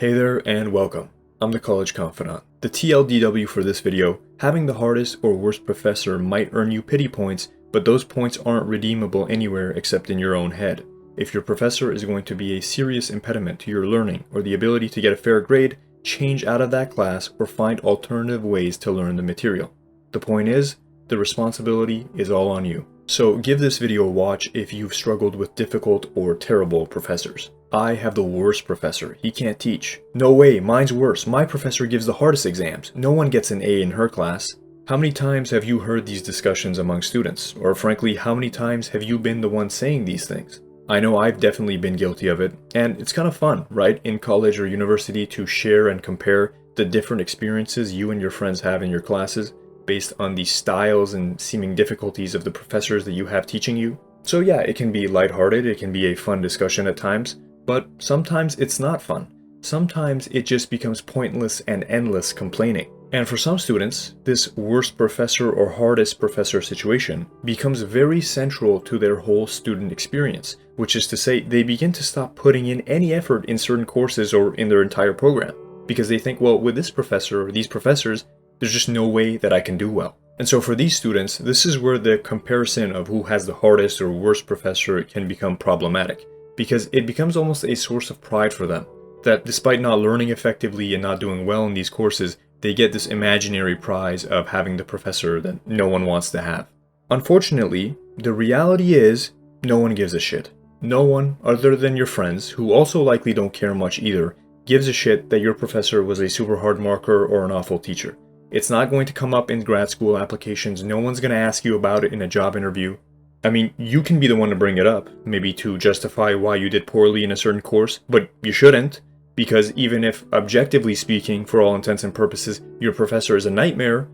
Hey there and welcome. I'm the College Confidant. The TLDW for this video: having the hardest or worst professor might earn you pity points, but those points aren't redeemable anywhere except in your own head. If your professor is going to be a serious impediment to your learning or the ability to get a fair grade, change out of that class or find alternative ways to learn the material. The point is, the responsibility is all on you. So give this video a watch if you've struggled with difficult or terrible professors. I have the worst professor. He can't teach. No way, mine's worse. My professor gives the hardest exams. No one gets an A in her class. How many times have you heard these discussions among students? Or frankly, how many times have you been the one saying these things? I know I've definitely been guilty of it, and it's kind of fun, right, in college or university to share and compare the different experiences you and your friends have in your classes based on the styles and seeming difficulties of the professors that you have teaching you. So yeah, it can be lighthearted, it can be a fun discussion at times, but sometimes it's not fun. Sometimes it just becomes pointless and endless complaining. And for some students, this worst professor or hardest professor situation becomes very central to their whole student experience, which is to say they begin to stop putting in any effort in certain courses or in their entire program, because they think, well, with this professor or these professors, there's just no way that I can do well. And so for these students, this is where the comparison of who has the hardest or worst professor can become problematic, because it becomes almost a source of pride for them, that despite not learning effectively and not doing well in these courses, they get this imaginary prize of having the professor that no one wants to have. Unfortunately, the reality is no one gives a shit. No one, other than your friends, who also likely don't care much either, gives a shit that your professor was a super hard marker or an awful teacher. It's not going to come up in grad school applications. No one's going to ask you about it in a job interview. I mean, you can be the one to bring it up, maybe to justify why you did poorly in a certain course, but you shouldn't, because even if, objectively speaking, for all intents and purposes, your professor is a nightmare,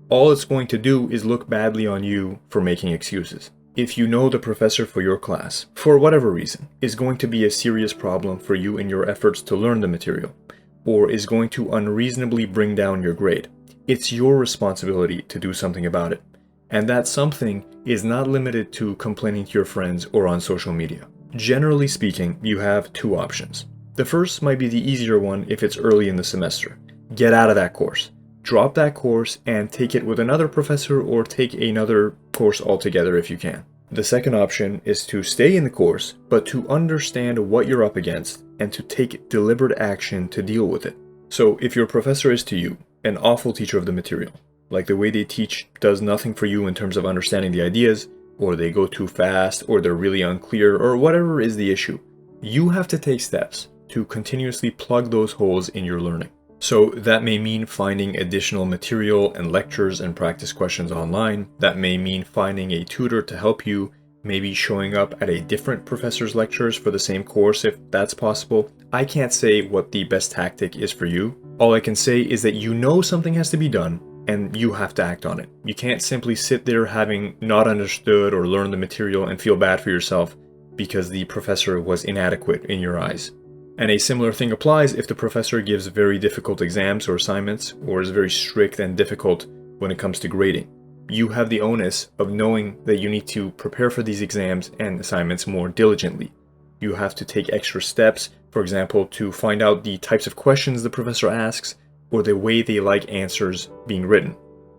all it's going to do is look badly on you for making excuses. If you know the professor for your class, for whatever reason, is going to be a serious problem for you in your efforts to learn the material, or is going to unreasonably bring down your grade, it's your responsibility to do something about it. And that something is not limited to complaining to your friends or on social media. Generally speaking, you have two options. The first might be the easier one if it's early in the semester. Get out of that course. Drop that course and take it with another professor or take another course altogether if you can. The second option is to stay in the course, but to understand what you're up against and to take deliberate action to deal with it. So if your professor is to you an awful teacher of the material, like the way they teach does nothing for you in terms of understanding the ideas, or they go too fast, or they're really unclear, or whatever is the issue, you have to take steps to continuously plug those holes in your learning. So that may mean finding additional material and lectures and practice questions online. That may mean finding a tutor to help you, maybe showing up at a different professor's lectures for the same course if that's possible. I can't say what the best tactic is for you. All I can say is that you know something has to be done and you have to act on it. You can't simply sit there having not understood or learned the material and feel bad for yourself because the professor was inadequate in your eyes. And a similar thing applies if the professor gives very difficult exams or assignments or is very strict and difficult when it comes to grading. You have the onus of knowing that you need to prepare for these exams and assignments more diligently. You have to take extra steps, for example, to find out the types of questions the professor asks or the way they like answers being written.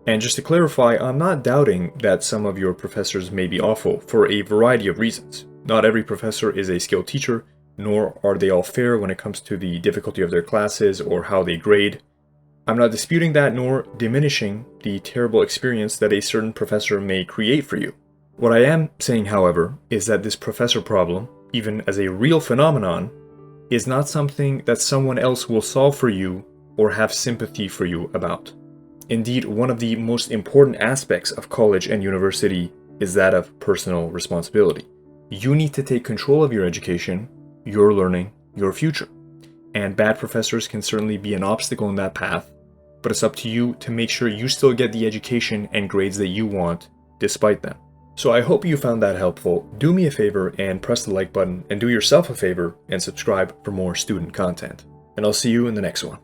And just to clarify, I'm not doubting that some of your professors may be awful for a variety of reasons. Not every professor is a skilled teacher, nor are they all fair when it comes to the difficulty of their classes or how they grade. I'm not disputing that nor diminishing the terrible experience that a certain professor may create for you. What I am saying, however, is that this professor problem, even as a real phenomenon, is not something that someone else will solve for you or have sympathy for you about. Indeed, one of the most important aspects of college and university is that of personal responsibility. You need to take control of your education, your learning, your future. And bad professors can certainly be an obstacle in that path, but it's up to you to make sure you still get the education and grades that you want despite them. So I hope you found that helpful. Do me a favor and press the like button, and do yourself a favor and subscribe for more student content. And I'll see you in the next one.